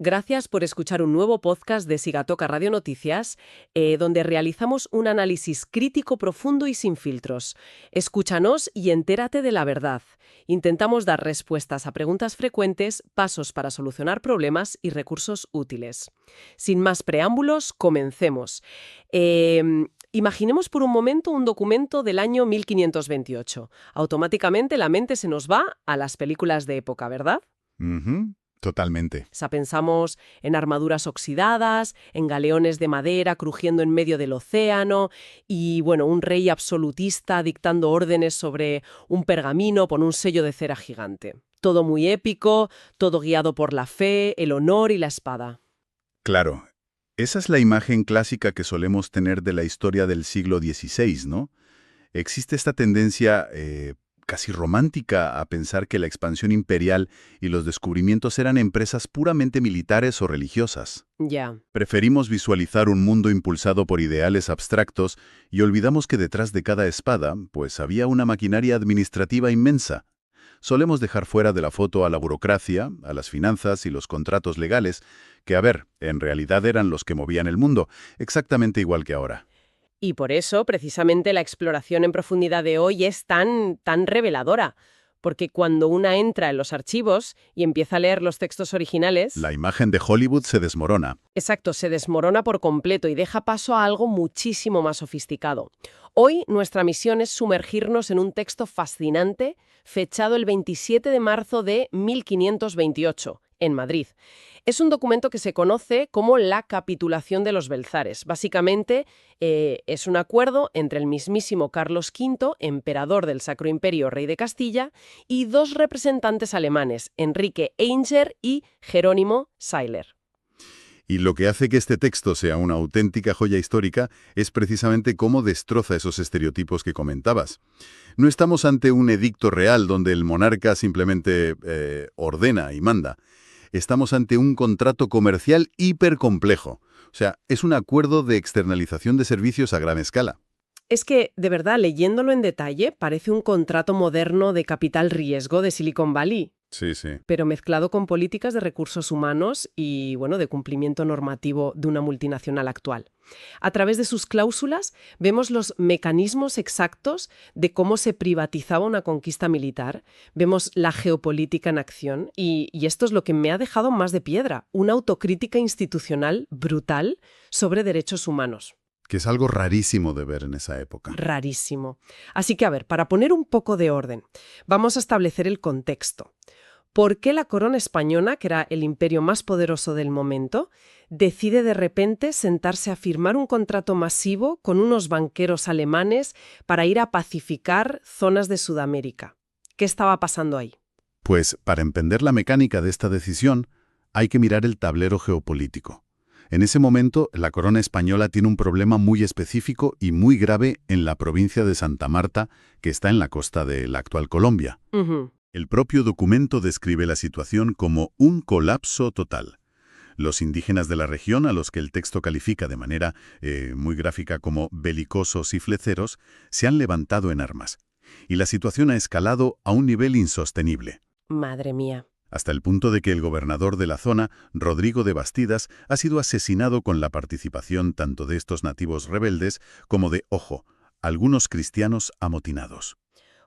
Gracias por escuchar un nuevo podcast de Sigatoka Radio Noticias, donde realizamos un análisis crítico, profundo y sin filtros. Escúchanos y entérate de la verdad. Intentamos dar respuestas a preguntas frecuentes, pasos para solucionar problemas y recursos útiles. Sin más preámbulos, comencemos. Imaginemos por un momento un documento del año 1528. Automáticamente la mente se nos va a las películas de época, ¿verdad? Totalmente. O sea, pensamos en armaduras oxidadas, en galeones de madera crujiendo en medio del océano y, bueno, un rey absolutista dictando órdenes sobre un pergamino con un sello de cera gigante. Todo muy épico, todo guiado por la fe, el honor y la espada. Claro, esa es la imagen clásica que solemos tener de la historia del siglo XVI, ¿no? Existe esta tendencia casi romántica a pensar que la expansión imperial y los descubrimientos eran empresas puramente militares o religiosas. Ya. Preferimos visualizar un mundo impulsado por ideales abstractos y olvidamos que detrás de cada espada, pues había una maquinaria administrativa inmensa. Solemos dejar fuera de la foto a la burocracia, a las finanzas y los contratos legales, que, a ver, en realidad eran los que movían el mundo, exactamente igual que ahora. Y por eso, precisamente, la exploración en profundidad de hoy es tan reveladora. Porque cuando una entra en los archivos y empieza a leer los textos originales... La imagen de Hollywood se desmorona. Exacto, se desmorona por completo y deja paso a algo muchísimo más sofisticado. Hoy nuestra misión es sumergirnos en un texto fascinante, fechado el 27 de marzo de 1528, en Madrid. Es un documento que se conoce como la Capitulación de los Belzares. Básicamente, es un acuerdo entre el mismísimo Carlos V, emperador del Sacro Imperio, rey de Castilla, y dos representantes alemanes, Enrique Ainger y Jerónimo Sailer. Y lo que hace que este texto sea una auténtica joya histórica es precisamente cómo destroza esos estereotipos que comentabas. No estamos ante un edicto real donde el monarca simplemente ordena y manda. Estamos ante un contrato comercial hipercomplejo. O sea, es un acuerdo de externalización de servicios a gran escala. Es que, de verdad, leyéndolo en detalle, parece un contrato moderno de capital riesgo de Silicon Valley, Sí, sí. pero mezclado con políticas de recursos humanos y, bueno, de cumplimiento normativo de una multinacional actual. A través de sus cláusulas vemos los mecanismos exactos de cómo se privatizaba una conquista militar, vemos la geopolítica en acción y esto es lo que me ha dejado más de piedra, una autocrítica institucional brutal sobre derechos humanos. Que es algo rarísimo de ver en esa época. Rarísimo. Así que, a ver, para poner un poco de orden, vamos a establecer el contexto. ¿Por qué la corona española, que era el imperio más poderoso del momento, decide de repente sentarse a firmar un contrato masivo con unos banqueros alemanes para ir a pacificar zonas de Sudamérica? ¿Qué estaba pasando ahí? Pues, para entender la mecánica de esta decisión, hay que mirar el tablero geopolítico. En ese momento, la corona española tiene un problema muy específico y muy grave en la provincia de Santa Marta, que está en la costa de la actual Colombia. El propio documento describe la situación como un colapso total. Los indígenas de la región, a los que el texto califica de manera muy gráfica como belicosos y fleceros, se han levantado en armas. Y la situación ha escalado a un nivel insostenible. Madre mía. Hasta el punto de que el gobernador de la zona, Rodrigo de Bastidas, ha sido asesinado con la participación tanto de estos nativos rebeldes como de, ojo, algunos cristianos amotinados.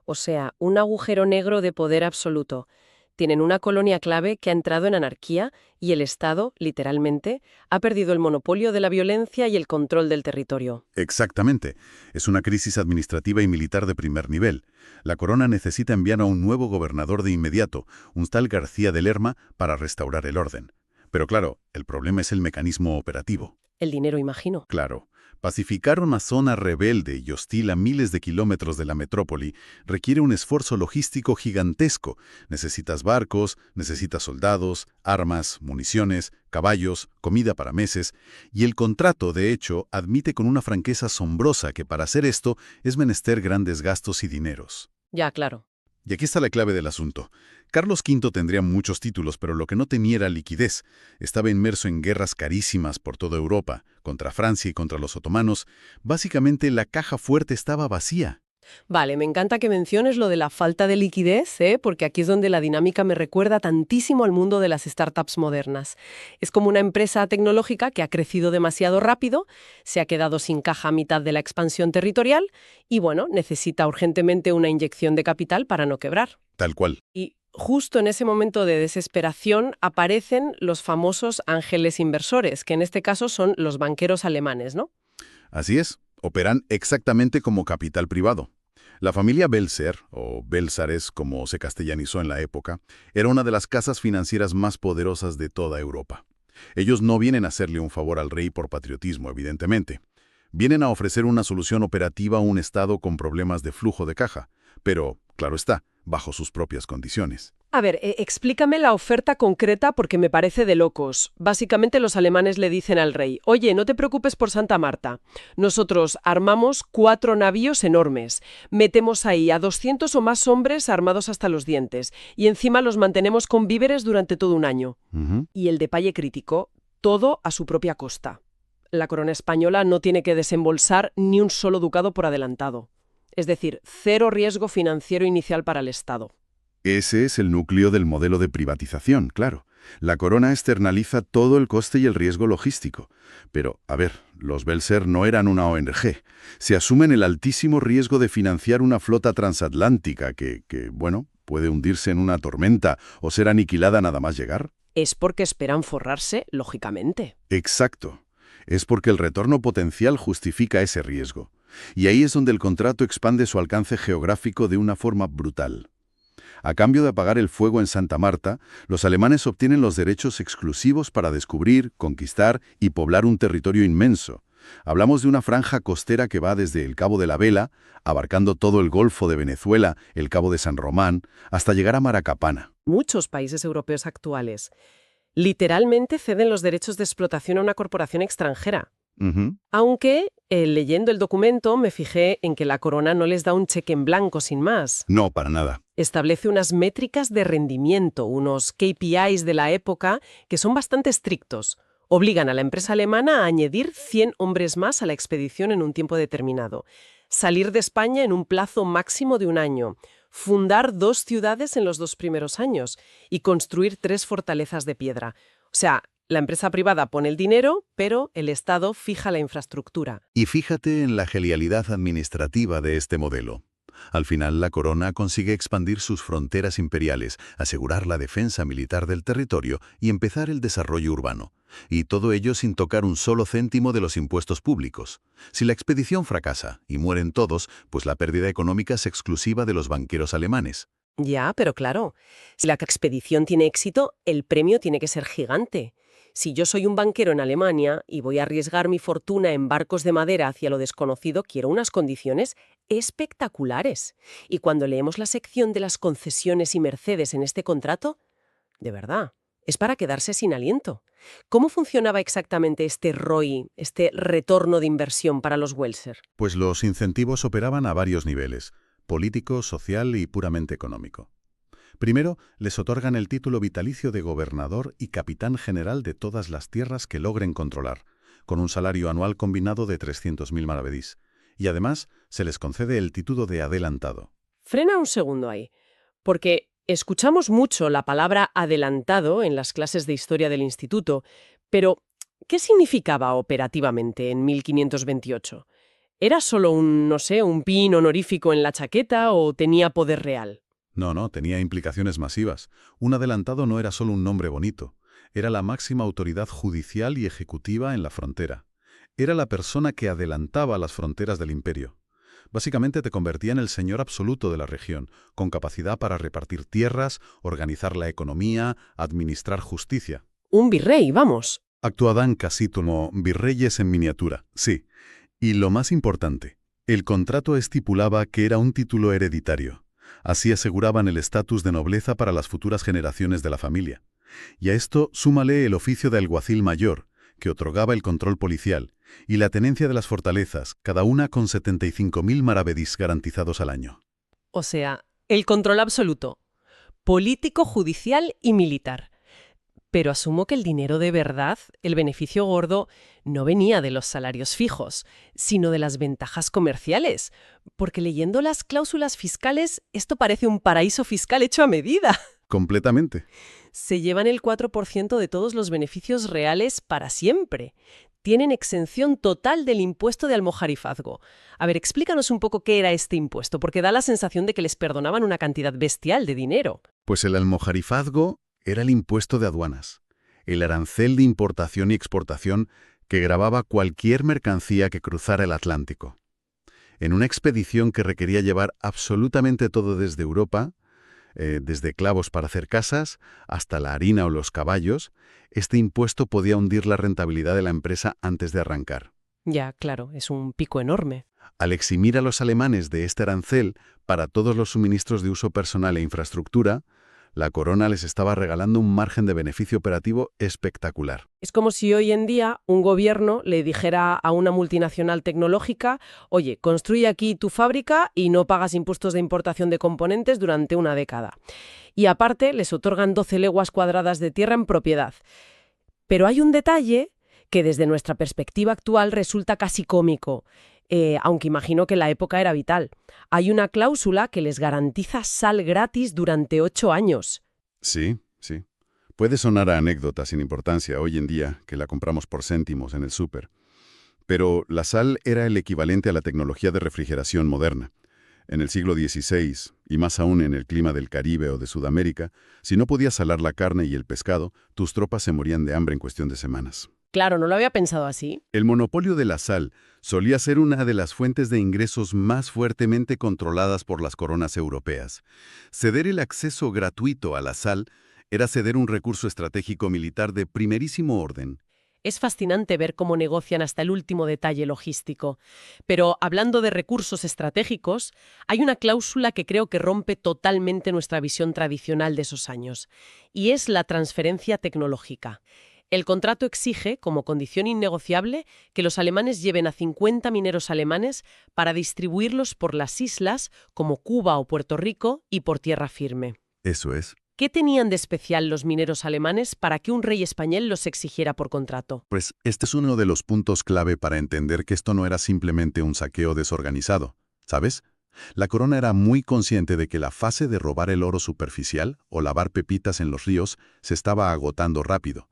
O sea, un agujero negro de poder absoluto. Tienen una colonia clave que ha entrado en anarquía y el Estado, literalmente, ha perdido el monopolio de la violencia y el control del territorio. Exactamente. Es una crisis administrativa y militar de primer nivel. La corona necesita enviar a un nuevo gobernador de inmediato, un tal García de Lerma, para restaurar el orden. Pero claro, el problema es el mecanismo operativo. El dinero, imagino. Claro. Pacificar una zona rebelde y hostil a miles de kilómetros de la metrópoli requiere un esfuerzo logístico gigantesco. Necesitas barcos, necesitas soldados, armas, municiones, caballos, comida para meses, y el contrato, de hecho, admite con una franqueza asombrosa que para hacer esto es menester grandes gastos y dineros. Ya, claro. Y aquí está la clave del asunto. Carlos V tendría muchos títulos, pero lo que no tenía era liquidez. Estaba inmerso en guerras carísimas por toda Europa, contra Francia y contra los otomanos. Básicamente, la caja fuerte estaba vacía. Vale, me encanta que menciones lo de la falta de liquidez, ¿eh? Porque aquí es donde la dinámica me recuerda tantísimo al mundo de las startups modernas. Es como una empresa tecnológica que ha crecido demasiado rápido, se ha quedado sin caja a mitad de la expansión territorial y, bueno, necesita urgentemente una inyección de capital para no quebrar. Tal cual. Y justo en ese momento de desesperación aparecen los famosos ángeles inversores, que en este caso son los banqueros alemanes, ¿no? Así es, operan exactamente como capital privado. La familia Belser, o Belsares como se castellanizó en la época, era una de las casas financieras más poderosas de toda Europa. Ellos no vienen a hacerle un favor al rey por patriotismo, evidentemente. Vienen a ofrecer una solución operativa a un Estado con problemas de flujo de caja, pero, claro está, bajo sus propias condiciones. A ver, explícame la oferta concreta porque me parece de locos. Básicamente los alemanes le dicen al rey, oye, no te preocupes por Santa Marta. Nosotros armamos 4 navíos enormes, metemos ahí a 200 o más hombres armados hasta los dientes y encima los mantenemos con víveres durante todo un año. Y el detalle crítico, todo a su propia costa. La corona española no tiene que desembolsar ni un solo ducado por adelantado. Es decir, 0 riesgo financiero inicial para el Estado. Ese es el núcleo del modelo de privatización, claro. La corona externaliza todo el coste y el riesgo logístico. Pero, a ver, los Belser no eran una ONG. Se asumen el altísimo riesgo de financiar una flota transatlántica que, bueno, puede hundirse en una tormenta o ser aniquilada nada más llegar. Es porque esperan forrarse, lógicamente. Exacto. Es porque el retorno potencial justifica ese riesgo. Y ahí es donde el contrato expande su alcance geográfico de una forma brutal. A cambio de apagar el fuego en Santa Marta, los alemanes obtienen los derechos exclusivos para descubrir, conquistar y poblar un territorio inmenso. Hablamos de una franja costera que va desde el Cabo de la Vela, abarcando todo el Golfo de Venezuela, el Cabo de San Román, hasta llegar a Maracapana. Muchos países europeos actuales literalmente ceden los derechos de explotación a una corporación extranjera. Aunque, leyendo el documento, me fijé en que la corona no les da un cheque en blanco sin más. No, para nada. Establece unas métricas de rendimiento, unos KPIs de la época, que son bastante estrictos. Obligan a la empresa alemana a añadir 100 hombres más a la expedición en un tiempo determinado, salir de España en un plazo máximo de un año, fundar 2 ciudades en los 2 primeros años y construir 3 fortalezas de piedra. O sea, la empresa privada pone el dinero, pero el Estado fija la infraestructura. Y fíjate en la genialidad administrativa de este modelo. Al final, la corona consigue expandir sus fronteras imperiales, asegurar la defensa militar del territorio y empezar el desarrollo urbano. Y todo ello sin tocar un solo céntimo de los impuestos públicos. Si la expedición fracasa y mueren todos, pues la pérdida económica es exclusiva de los banqueros alemanes. Ya, pero claro, si la expedición tiene éxito, el premio tiene que ser gigante. Si yo soy un banquero en Alemania y voy a arriesgar mi fortuna en barcos de madera hacia lo desconocido, quiero unas condiciones espectaculares. Y cuando leemos la sección de las concesiones y mercedes en este contrato, de verdad, es para quedarse sin aliento. ¿Cómo funcionaba exactamente este ROI, este retorno de inversión para los Welser? Pues los incentivos operaban a varios niveles: político, social y puramente económico. Primero, les otorgan el título vitalicio de gobernador y capitán general de todas las tierras que logren controlar, con un salario anual combinado de 300.000 maravedís. Y además, se les concede el título de adelantado. Frena un segundo ahí, porque escuchamos mucho la palabra adelantado en las clases de historia del instituto, pero ¿qué significaba operativamente en 1528? ¿Era solo un pin honorífico en la chaqueta o tenía poder real? No, tenía implicaciones masivas. Un adelantado no era solo un nombre bonito. Era la máxima autoridad judicial y ejecutiva en la frontera. Era la persona que adelantaba las fronteras del imperio. Básicamente te convertía en el señor absoluto de la región, con capacidad para repartir tierras, organizar la economía, administrar justicia. Un virrey, vamos. Actuaban casi como virreyes en miniatura, sí. Y lo más importante, el contrato estipulaba que era un título hereditario. Así aseguraban el estatus de nobleza para las futuras generaciones de la familia. Y a esto súmale el oficio de alguacil mayor, que otorgaba el control policial, y la tenencia de las fortalezas, cada una con 75.000 maravedís garantizados al año. O sea, el control absoluto, político, judicial y militar. Pero asumo que el dinero de verdad, el beneficio gordo, no venía de los salarios fijos, sino de las ventajas comerciales. Porque leyendo las cláusulas fiscales, esto parece un paraíso fiscal hecho a medida. Completamente. Se llevan el 4% de todos los beneficios reales para siempre. Tienen exención total del impuesto de almojarifazgo. A ver, explícanos un poco qué era este impuesto, porque da la sensación de que les perdonaban una cantidad bestial de dinero. Pues el almojarifazgo era el impuesto de aduanas, el arancel de importación y exportación que gravaba cualquier mercancía que cruzara el Atlántico. En una expedición que requería llevar absolutamente todo desde Europa, desde clavos para hacer casas hasta la harina o los caballos, este impuesto podía hundir la rentabilidad de la empresa antes de arrancar. Ya, claro, es un pico enorme. Al eximir a los alemanes de este arancel para todos los suministros de uso personal e infraestructura, la corona les estaba regalando un margen de beneficio operativo espectacular. Es como si hoy en día un gobierno le dijera a una multinacional tecnológica: oye, construye aquí tu fábrica y no pagas impuestos de importación de componentes durante una década. Y aparte les otorgan 12 leguas cuadradas de tierra en propiedad. Pero hay un detalle que desde nuestra perspectiva actual resulta casi cómico, aunque imagino que la época era vital. Hay una cláusula que les garantiza sal gratis durante 8 años. Sí, sí. Puede sonar a anécdota sin importancia hoy en día, que la compramos por céntimos en el súper. Pero la sal era el equivalente a la tecnología de refrigeración moderna. En el siglo XVI, y más aún en el clima del Caribe o de Sudamérica, si no podías salar la carne y el pescado, tus tropas se morían de hambre en cuestión de semanas. Claro, no lo había pensado así. El monopolio de la sal solía ser una de las fuentes de ingresos más fuertemente controladas por las coronas europeas. Ceder el acceso gratuito a la sal era ceder un recurso estratégico militar de primerísimo orden. Es fascinante ver cómo negocian hasta el último detalle logístico. Pero hablando de recursos estratégicos, hay una cláusula que creo que rompe totalmente nuestra visión tradicional de esos años, y es la transferencia tecnológica. El contrato exige, como condición innegociable, que los alemanes lleven a 50 mineros alemanes para distribuirlos por las islas, como Cuba o Puerto Rico, y por tierra firme. Eso es. ¿Qué tenían de especial los mineros alemanes para que un rey español los exigiera por contrato? Pues este es uno de los puntos clave para entender que esto no era simplemente un saqueo desorganizado, ¿sabes? La corona era muy consciente de que la fase de robar el oro superficial o lavar pepitas en los ríos se estaba agotando rápido.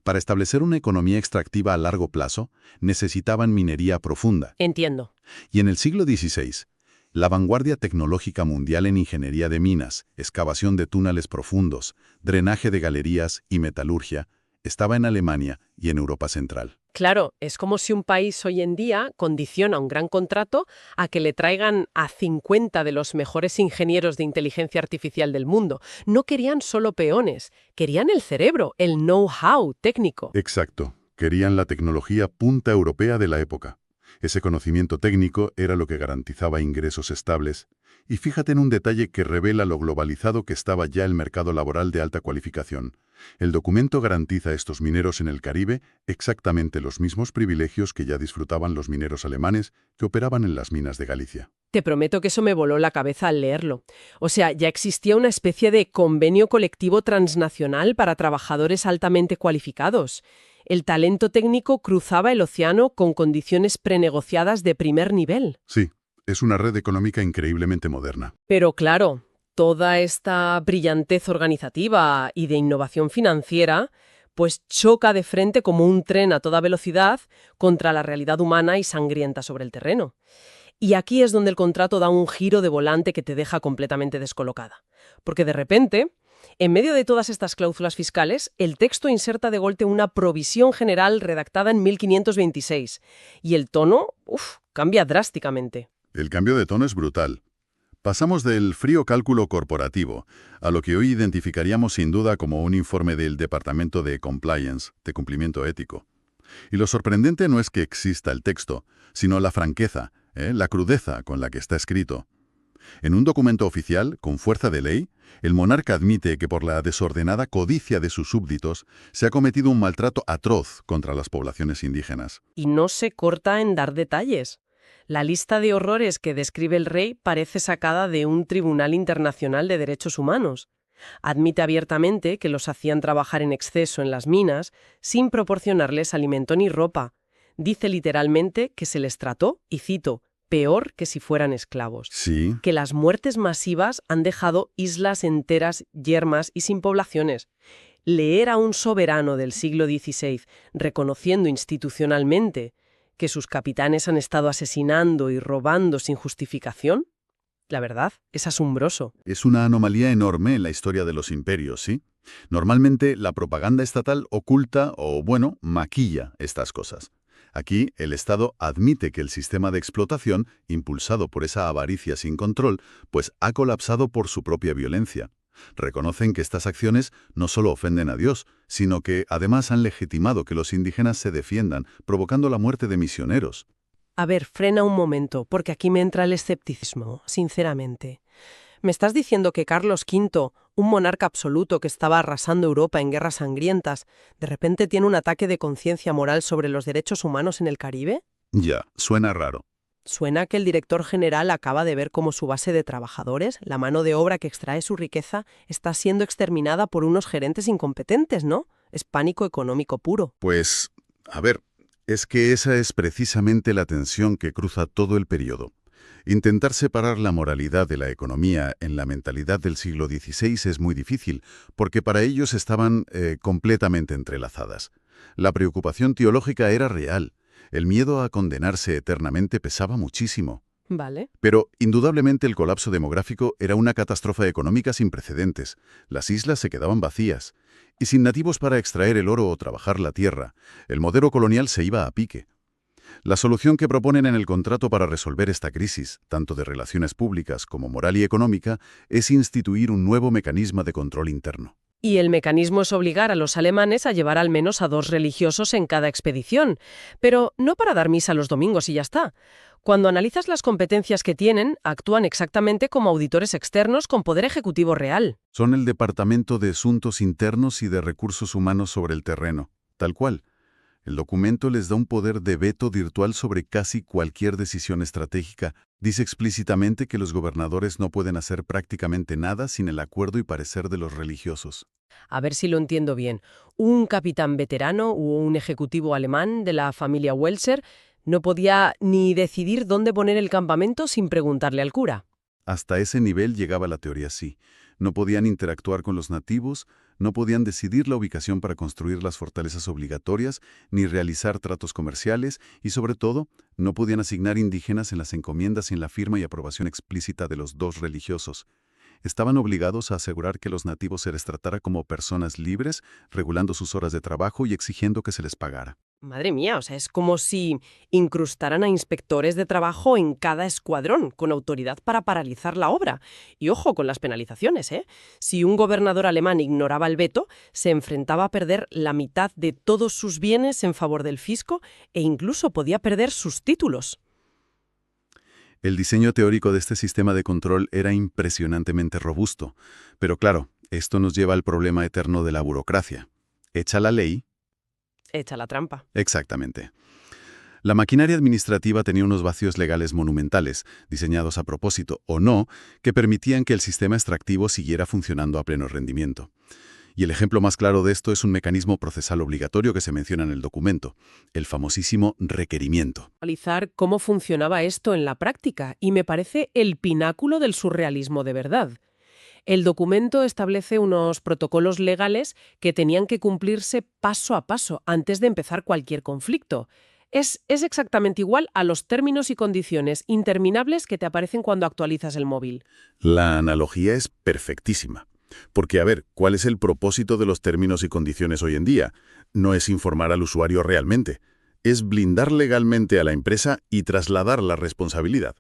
Para establecer una economía extractiva a largo plazo, necesitaban minería profunda. Entiendo. Y en el siglo XVI, la vanguardia tecnológica mundial en ingeniería de minas, excavación de túneles profundos, drenaje de galerías y metalurgia, estaba en Alemania y en Europa Central. Claro, es como si un país hoy en día condiciona un gran contrato a que le traigan a 50 de los mejores ingenieros de inteligencia artificial del mundo. No querían solo peones, querían el cerebro, el know-how técnico. Exacto. Querían la tecnología punta europea de la época. Ese conocimiento técnico era lo que garantizaba ingresos estables. Y fíjate en un detalle que revela lo globalizado que estaba ya el mercado laboral de alta cualificación. El documento garantiza a estos mineros en el Caribe exactamente los mismos privilegios que ya disfrutaban los mineros alemanes que operaban en las minas de Galicia. Te prometo que eso me voló la cabeza al leerlo. O sea, ya existía una especie de convenio colectivo transnacional para trabajadores altamente cualificados. El talento técnico cruzaba el océano con condiciones prenegociadas de primer nivel. Sí, es una red económica increíblemente moderna. Pero claro, toda esta brillantez organizativa y de innovación financiera pues choca de frente como un tren a toda velocidad contra la realidad humana y sangrienta sobre el terreno. Y aquí es donde el contrato da un giro de volante que te deja completamente descolocada. Porque de repente, en medio de todas estas cláusulas fiscales, el texto inserta de golpe una provisión general redactada en 1526. Y el tono, cambia drásticamente. El cambio de tono es brutal. Pasamos del frío cálculo corporativo a lo que hoy identificaríamos sin duda como un informe del Departamento de Compliance, de cumplimiento ético. Y lo sorprendente no es que exista el texto, sino la franqueza, la crudeza con la que está escrito. En un documento oficial, con fuerza de ley, el monarca admite que por la desordenada codicia de sus súbditos se ha cometido un maltrato atroz contra las poblaciones indígenas. Y no se corta en dar detalles. La lista de horrores que describe el rey parece sacada de un tribunal internacional de derechos humanos. Admite abiertamente que los hacían trabajar en exceso en las minas sin proporcionarles alimento ni ropa. Dice literalmente que se les trató, y cito, peor que si fueran esclavos. Sí, Que las muertes masivas han dejado islas enteras yermas y sin poblaciones. Leer a un soberano del siglo XVI reconociendo institucionalmente que sus capitanes han estado asesinando y robando sin justificación, la verdad, es asombroso. es una anomalía enorme en la historia de los imperios, ¿sí? Normalmente la propaganda estatal oculta o, bueno, maquilla estas cosas. Aquí el Estado admite que el sistema de explotación, impulsado por esa avaricia sin control, pues ha colapsado por su propia violencia. Reconocen que estas acciones no solo ofenden a Dios, sino que además han legitimado que los indígenas se defiendan, provocando la muerte de misioneros. A ver, frena un momento, porque aquí me entra el escepticismo, sinceramente. ¿Me estás diciendo que Carlos V, un monarca absoluto que estaba arrasando Europa en guerras sangrientas, de repente tiene un ataque de conciencia moral sobre los derechos humanos en el Caribe? Ya, suena raro. Suena que el director general acaba de ver cómo su base de trabajadores, la mano de obra que extrae su riqueza, está siendo exterminada por unos gerentes incompetentes, ¿no? Es pánico económico puro. Pues, a ver, es que esa es precisamente la tensión que cruza todo el periodo. Intentar separar la moralidad de la economía en la mentalidad del siglo XVI es muy difícil, porque para ellos estaban completamente entrelazadas. La preocupación teológica era real. El miedo a condenarse eternamente pesaba muchísimo. Vale. Pero, indudablemente, el colapso demográfico era una catástrofe económica sin precedentes. Las islas se quedaban vacías. Y sin nativos para extraer el oro o trabajar la tierra, el modelo colonial se iba a pique. La solución que proponen en el contrato para resolver esta crisis, tanto de relaciones públicas como moral y económica, es instituir un nuevo mecanismo de control interno. Y el mecanismo es obligar a los alemanes a llevar al menos a 2 religiosos en cada expedición. Pero no para dar misa los domingos y ya está. Cuando analizas las competencias que tienen, actúan exactamente como auditores externos con poder ejecutivo real. Son el Departamento de Asuntos Internos y de Recursos Humanos sobre el terreno, tal cual. El documento les da un poder de veto virtual sobre casi cualquier decisión estratégica. Dice explícitamente que los gobernadores no pueden hacer prácticamente nada sin el acuerdo y parecer de los religiosos. A ver si lo entiendo bien. Un capitán veterano o un ejecutivo alemán de la familia Welser no podía ni decidir dónde poner el campamento sin preguntarle al cura. Hasta ese nivel llegaba la teoría, sí. No podían interactuar con los nativos, no podían decidir la ubicación para construir las fortalezas obligatorias, ni realizar tratos comerciales, y sobre todo, no podían asignar indígenas en las encomiendas sin la firma y aprobación explícita de los 2 religiosos. Estaban obligados a asegurar que los nativos se les tratara como personas libres, regulando sus horas de trabajo y exigiendo que se les pagara. Madre mía, o sea, es como si incrustaran a inspectores de trabajo en cada escuadrón, con autoridad para paralizar la obra. Y ojo con las penalizaciones, ¿eh? Si un gobernador alemán ignoraba el veto, se enfrentaba a perder la mitad de todos sus bienes en favor del fisco e incluso podía perder sus títulos. El diseño teórico de este sistema de control era impresionantemente robusto. Pero claro, esto nos lleva al problema eterno de la burocracia. Hecha la ley. Echa la trampa. Exactamente. La maquinaria administrativa tenía unos vacíos legales monumentales, diseñados a propósito o no, que permitían que el sistema extractivo siguiera funcionando a pleno rendimiento. Y el ejemplo más claro de esto es un mecanismo procesal obligatorio que se menciona en el documento, el famosísimo requerimiento. Analizar cómo funcionaba esto en la práctica, y me parece el pináculo del surrealismo de verdad. El documento establece unos protocolos legales que tenían que cumplirse paso a paso antes de empezar cualquier conflicto. Es exactamente igual a los términos y condiciones interminables que te aparecen cuando actualizas el móvil. La analogía es perfectísima. Porque, a ver, ¿cuál es el propósito de los términos y condiciones hoy en día? No es informar al usuario realmente. Es blindar legalmente a la empresa y trasladar la responsabilidad.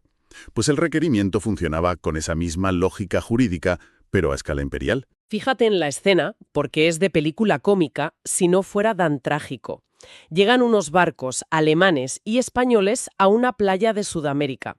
Pues el requerimiento funcionaba con esa misma lógica jurídica, pero a escala imperial. Fíjate en la escena, porque es de película cómica, si no fuera tan trágico. Llegan unos barcos alemanes y españoles a una playa de Sudamérica.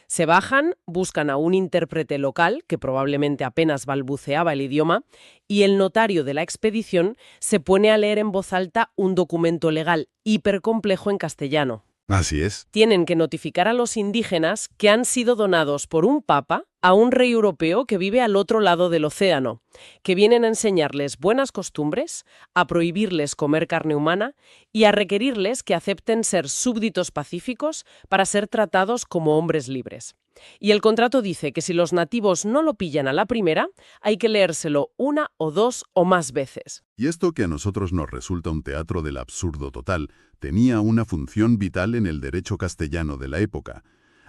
Se bajan, buscan a un intérprete local, que probablemente apenas balbuceaba el idioma, y el notario de la expedición se pone a leer en voz alta un documento legal hipercomplejo en castellano. Así es. Tienen que notificar a los indígenas que han sido donados por un papa a un rey europeo que vive al otro lado del océano, que vienen a enseñarles buenas costumbres, a prohibirles comer carne humana y a requerirles que acepten ser súbditos pacíficos para ser tratados como hombres libres. Y el contrato dice que si los nativos no lo pillan a la primera, hay que leérselo una o dos o más veces. Y esto que a nosotros nos resulta un teatro del absurdo total, tenía una función vital en el derecho castellano de la época.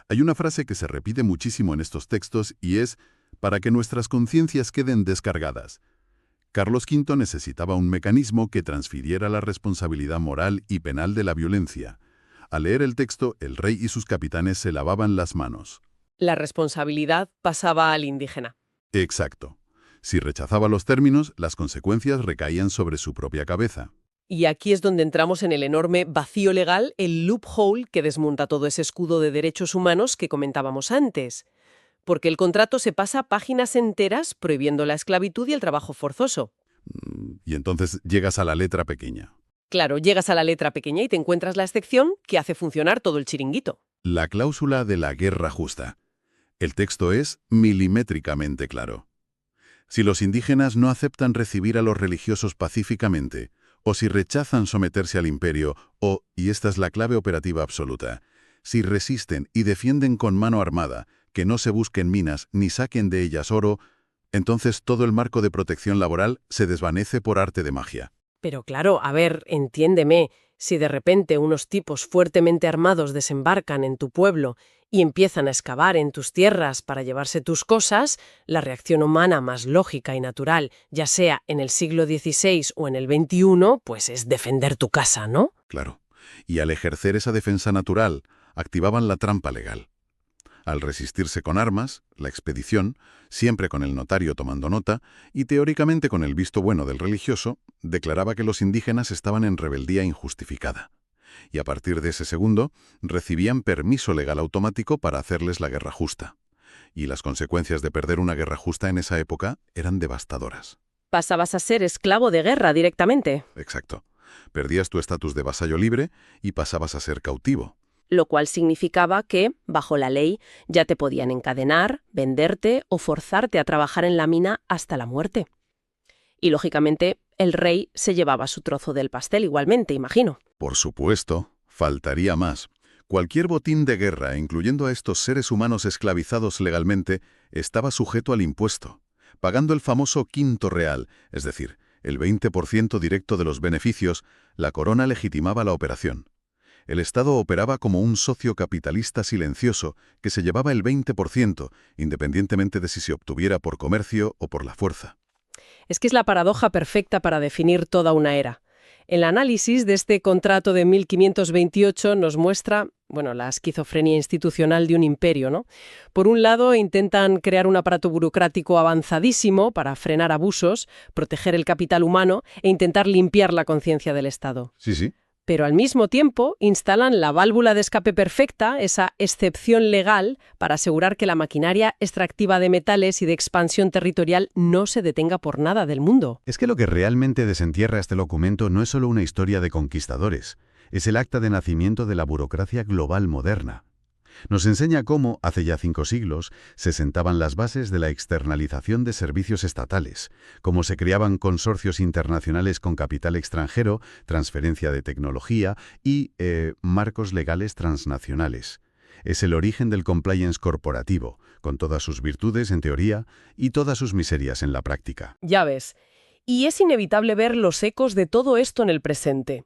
Hay una frase que se repite muchísimo en estos textos y es «para que nuestras conciencias queden descargadas». Carlos V necesitaba un mecanismo que transfiriera la responsabilidad moral y penal de la violencia. Al leer el texto, el rey y sus capitanes se lavaban las manos. La responsabilidad pasaba al indígena. Exacto. Si rechazaba los términos, las consecuencias recaían sobre su propia cabeza. Y aquí es donde entramos en el enorme vacío legal, el loophole que desmonta todo ese escudo de derechos humanos que comentábamos antes. Porque el contrato se pasa páginas enteras prohibiendo la esclavitud y el trabajo forzoso. Y entonces llegas a la letra pequeña. Claro, llegas a la letra pequeña y te encuentras la excepción que hace funcionar todo el chiringuito. La cláusula de la guerra justa. El texto es milimétricamente claro. Si los indígenas no aceptan recibir a los religiosos pacíficamente, o si rechazan someterse al imperio, o, y esta es la clave operativa absoluta, si resisten y defienden con mano armada, que no se busquen minas ni saquen de ellas oro, entonces todo el marco de protección laboral se desvanece por arte de magia. Pero claro, a ver, entiéndeme, si de repente unos tipos fuertemente armados desembarcan en tu pueblo y empiezan a excavar en tus tierras para llevarse tus cosas, la reacción humana más lógica y natural, ya sea en el siglo XVI o en el XXI, pues es defender tu casa, ¿no? Claro. Y al ejercer esa defensa natural, activaban la trampa legal. Al resistirse con armas, la expedición, siempre con el notario tomando nota, y teóricamente con el visto bueno del religioso, declaraba que los indígenas estaban en rebeldía injustificada. Y a partir de ese segundo, recibían permiso legal automático para hacerles la guerra justa. Y las consecuencias de perder una guerra justa en esa época eran devastadoras. Pasabas a ser esclavo de guerra directamente. Exacto. Perdías tu estatus de vasallo libre y pasabas a ser cautivo. Lo cual significaba que, bajo la ley, ya te podían encadenar, venderte o forzarte a trabajar en la mina hasta la muerte. Y, lógicamente, el rey se llevaba su trozo del pastel igualmente, imagino. Por supuesto, faltaría más. Cualquier botín de guerra, incluyendo a estos seres humanos esclavizados legalmente, estaba sujeto al impuesto, pagando el famoso quinto real, es decir, el 20% directo de los beneficios. La corona legitimaba la operación. El Estado operaba como un socio capitalista silencioso que se llevaba el 20%, independientemente de si se obtuviera por comercio o por la fuerza. Es que es la paradoja perfecta para definir toda una era. El análisis de este contrato de 1528 nos muestra, la esquizofrenia institucional de un imperio, ¿no? Por un lado, intentan crear un aparato burocrático avanzadísimo para frenar abusos, proteger el capital humano e intentar limpiar la conciencia del Estado. Sí. Pero al mismo tiempo instalan la válvula de escape perfecta, esa excepción legal, para asegurar que la maquinaria extractiva de metales y de expansión territorial no se detenga por nada del mundo. Es que lo que realmente desentierra este documento no es solo una historia de conquistadores, es el acta de nacimiento de la burocracia global moderna. Nos enseña cómo, hace ya 5 siglos, se sentaban las bases de la externalización de servicios estatales, cómo se creaban consorcios internacionales con capital extranjero, transferencia de tecnología y marcos legales transnacionales. Es el origen del compliance corporativo, con todas sus virtudes en teoría y todas sus miserias en la práctica. Ya ves. Y es inevitable ver los ecos de todo esto en el presente.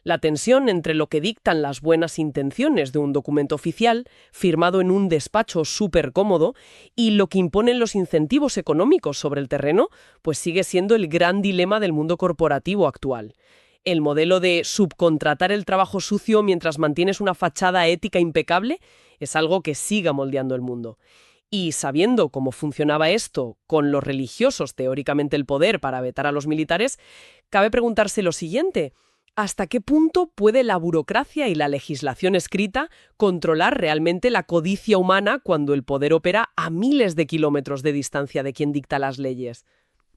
La tensión entre lo que dictan las buenas intenciones de un documento oficial, firmado en un despacho súper cómodo, y lo que imponen los incentivos económicos sobre el terreno, pues sigue siendo el gran dilema del mundo corporativo actual. El modelo de subcontratar el trabajo sucio mientras mantienes una fachada ética impecable es algo que sigue moldeando el mundo. Y sabiendo cómo funcionaba esto, con los religiosos teóricamente el poder para vetar a los militares, cabe preguntarse lo siguiente: ¿hasta qué punto puede la burocracia y la legislación escrita controlar realmente la codicia humana cuando el poder opera a miles de kilómetros de distancia de quien dicta las leyes?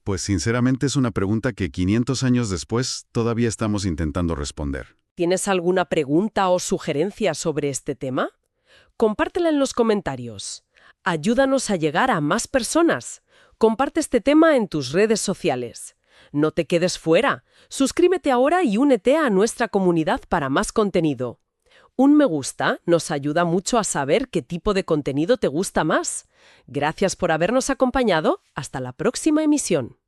Pues sinceramente es una pregunta que 500 años después todavía estamos intentando responder. ¿Tienes alguna pregunta o sugerencia sobre este tema? Compártela en los comentarios. Ayúdanos a llegar a más personas. Comparte este tema en tus redes sociales. No te quedes fuera. Suscríbete ahora y únete a nuestra comunidad para más contenido. Un me gusta nos ayuda mucho a saber qué tipo de contenido te gusta más. Gracias por habernos acompañado. Hasta la próxima emisión.